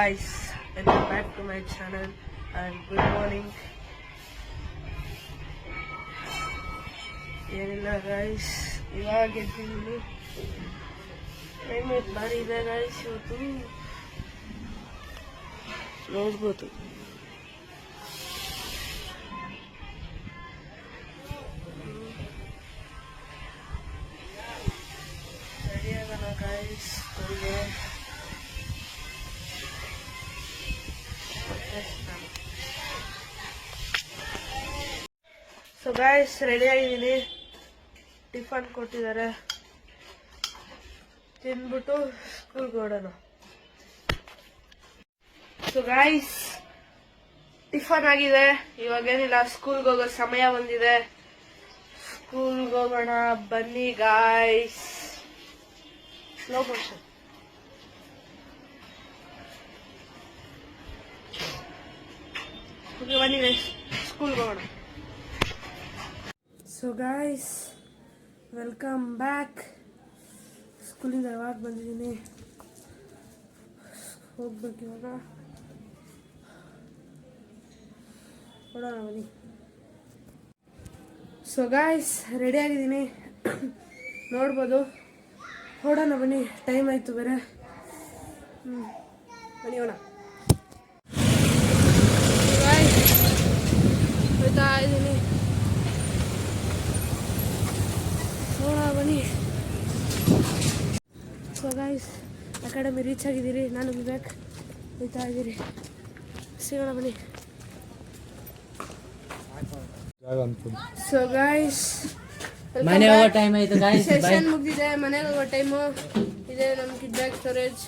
guys, welcome back to my channel and good morning. ಏನಿಲ್ಲ guys, ಇವಾಗ ಎದ್ದಿದ್ದೀನಿ. Climate ಭಾರಿ ಇದೆ ಗೈಸ್ ಇವತ್ತು, ನೋಡ್ಬೋದು. ರೆಡಿ ಆಗೋಣ ಗೈಸ್ ಸ್ಕೂಲ್ಗೆ. ಸೊ ಗೈಸ್ ರೆಡಿ ಆಗಿದ್ದೀನಿ, ಟಿಫನ್ ಕೊಟ್ಟಿದ್ದಾರೆ, ತಿಂದ್ಬಿಟ್ಟು ಸ್ಕೂಲ್ಗೆ ಹೊಡೋಣ. ಸೊ ಗೈಸ್ ಟಿಫನ್ ಆಗಿದೆ, ಇವಾಗೇನಿಲ್ಲ, ಸ್ಕೂಲ್ಗೆ ಹೋಗೋ ಸಮಯ ಬಂದಿದೆ. ಸ್ಕೂಲ್ಗೆ ಹೋಗೋಣ ಬನ್ನಿ ಗೈಸ್. Slow motion. ಬನ್ನಿ ಗೈಸ್, ಸ್ಕೂಲ್ಗೆ ಹೋಗೋಣ. So guys welcome back. ಸ್ಕೂಲಿಂದ ಯಾವಾಗ ಬಂದಿದ್ದೀನಿ, ಹೋಗ್ಬೇಕು ಇವಾಗ. ಹೊಡೋಣ ಬನ್ನಿ. ಸೊ ಗೈಸ್ ರೆಡಿ ಆಗಿದ್ದೀನಿ, ನೋಡ್ಬೋದು. ಹೊಡೋಣ ಬನ್ನಿ, ಟೈಮ್ ಆಯಿತು ಬೇರೆ. ಬನ್ನಿ ಹೋಣ. ಹೋಯ್ತಾ ಇದ್ದೀನಿ, ಬನ್ನಿ. ಸೊ ಗೈಸ್ ಅಕಾಡೆಮಿ ರೀಚ್ ಆಗಿದ್ದೀರಿ, ನಾನು ವಿವೇಕ್ ಹೋಯ್ತಾ ಇದ್ದೀರಿ. ಸಿಗೋಣ ಬನ್ನಿ. ಸೊ ಗೈಸ್ ಸೆಷನ್ ಮುಗಿದಿದೆ, ಮನೆಗೆ ಹೋಗೋ ಟೈಮು ಇದೆ. ನಮ್ಮ ಕಿಡ್ ಬ್ಯಾಗ್ ಸ್ಟೋರೇಜ್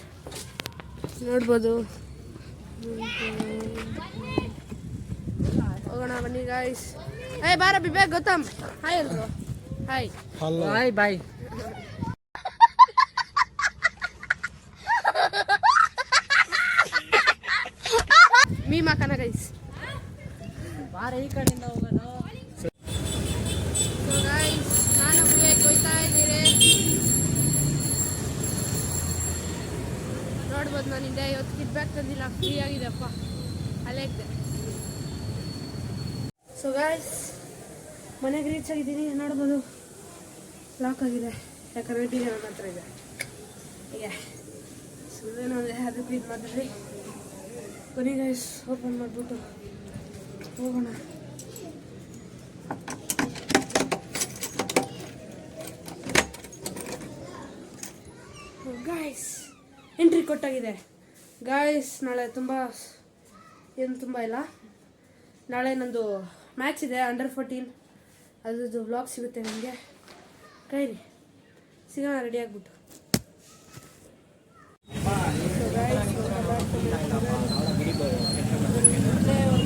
ನೋಡ್ಬೋದು. ಹೋಗೋಣ ಬನ್ನಿ ಗೈಸ್. ಏ ಬಾರ ವಿವೇಕ್, ಗೌತಮ್, ಹಾಯ್ ಎಲ್ರು. Hi hi bye. ಮೀ ಮಾಕನ ಗೈಸ್, ಬಾರ ಈ ಕಡೆಯಿಂದ ಹೋಗೋಣ. ಸೊ ಗೈಸ್ ನಾನು ವಿವೇಕ್ ಹೋಯ್ತಾ ಇದ್ದೀರಿ, ನೋಡ್ಬೋದು. ನಾನು ಹಿಂದೆ ಇವತ್ತು ಕಿಡ್ ಬ್ಯಾಗ್ ತಂದಿಲ್ಲ, ಫ್ರೀ ಆಗಿದೆಪ್ಪ, ಅಲ್ಲೇ ಇದ್ದೆ. ಸೊ ಗೈಸ್ ಮನೆಗೆ ರೀಚ್ ಆಗಿದ್ದೀನಿ, ನೋಡ್ಬೋದು. ಲಾಕ್ ಆಗಿದೆ, ಯಾಕಂದ್ರೆ ಟಿ ನನ್ನ ಹತ್ರ ಇದೆ. ಹೀಗೆ ಸುಮ್ಮನೆ ಒಂದು ಅದಕ್ಕೂ ಇದು ಮಾಡಿದ್ರಿ. ಬನ್ನಿ ಗೈಸ್ ಓಪನ್ ಮಾಡಿಬಿಟ್ಟು ಹೋಗೋಣ. ಗಾಯ್ಸ್ ಎಂಟ್ರಿ ಕೊಟ್ಟಾಗಿದೆ ಗಾಯ್ಸ್. ನಾಳೆ ಏನು ತುಂಬ ಇಲ್ಲ, ನಾಳೆ ನಂದು ಮ್ಯಾಚ್ ಇದೆ ಅಂಡರ್ 14, ಅದ್ರದ್ದು ವ್ಲಾಗ್ ಸಿಗುತ್ತೆ ನಿಮಗೆ. ಕೈರಿ ಸಿಗೋಣ ರೆಡಿ ಆಗಿಬಿಟ್ಟು.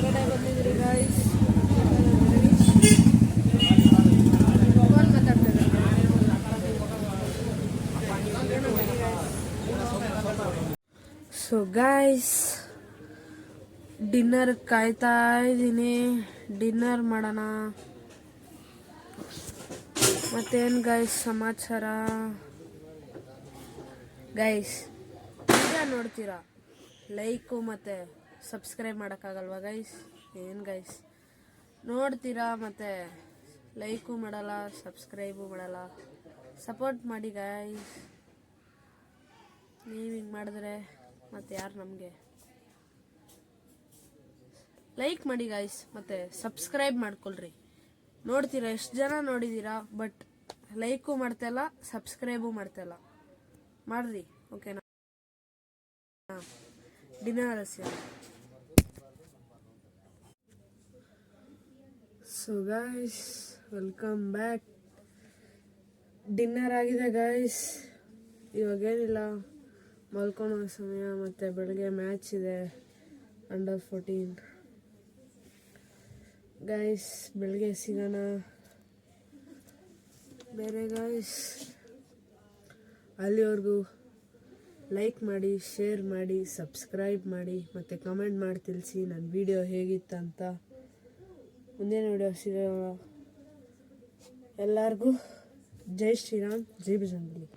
ಹೊರಗಡೆ ಬಂದಿದ್ರಿ ಗಾಯ್ಸ್, ಫೋನ್ ಮಾತಾಡ್ತಾರೆ. ಸೊ ಗಾಯ್ಸ್ ಡಿನ್ನರ್ ಕಾಯ್ತಾ ಇದ್ದೀನಿ, ಡಿನ್ನರ್ ಮಾಡೋಣ. ಮತ್ತೇನು ಗೈಸ್ ಸಮಾಚಾರ? ಗೈಸ್ ವಿಡಿಯೋ ನೋಡ್ತೀರಾ, ಲೈಕು ಮತ್ತು ಸಬ್ಸ್ಕ್ರೈಬ್ ಮಾಡೋಕ್ಕಾಗಲ್ವಾ ಗೈಸ್? ಏನು ಗೈಸ್ ನೋಡ್ತೀರಾ ಮತ್ತು ಲೈಕು ಮಾಡಲ್ಲ, ಸಬ್ಸ್ಕ್ರೈಬು ಮಾಡಲ್ಲ. ಸಪೋರ್ಟ್ ಮಾಡಿ ಗೈಸ್. ನೀವು ಹಿಂಗೆ ಮಾಡಿದ್ರೆ ಮತ್ತು ಯಾರು ನಮಗೆ ಲೈಕ್ ಮಾಡಿ ಗೈಸ್, ಮತ್ತು ಸಬ್ಸ್ಕ್ರೈಬ್ ಮಾಡ್ಕೊಳ್ರಿ. ನೋಡ್ತೀರಾ, ಎಷ್ಟು ಜನ ನೋಡಿದ್ದೀರಾ, ಬಟ್ ಲೈಕು ಮಾಡ್ತಾಯಿಲ್ಲ, ಸಬ್ಸ್ಕ್ರೈಬು ಮಾಡ್ತಾಯಿಲ್ಲ. ಮಾಡ್ರಿ ಓಕೆನಾ? ಡಿನ್ನರ್ ಹಸಿ. So guys welcome back. Dinner ಆಗಿದೆ ಗೈಸ್, ಇವಾಗೇನಿಲ್ಲ, ಮಲ್ಕೊಳ್ಳೋ ಸಮಯ. ಮತ್ತು ಬೆಳಗ್ಗೆ ಮ್ಯಾಚ್ ಇದೆ ಅಂಡರ್ 14 ಗೈಸ್. ಬೆಳಗ್ಗೆ ಸಿಗೋಣ ಬೇರೆ ಗೈಸ್. ಅಲ್ಲಿವರೆಗೂ ಲೈಕ್ ಮಾಡಿ, ಶೇರ್ ಮಾಡಿ, ಸಬ್ಸ್ಕ್ರೈಬ್ ಮಾಡಿ, ಮತ್ತು ಕಮೆಂಟ್ ಮಾಡಿ ತಿಳಿಸಿ ನನ್ನ ವಿಡಿಯೋ ಹೇಗಿತ್ತಂತ. ಮುಂದಿನ ವಿಡಿಯೋ ಸಿಗೋಣ. ಎಲ್ಲರಿಗೂ ಜೈ ಶ್ರೀರಾಮ್, ಜೈ ಬಜರಂಗಬಲಿ.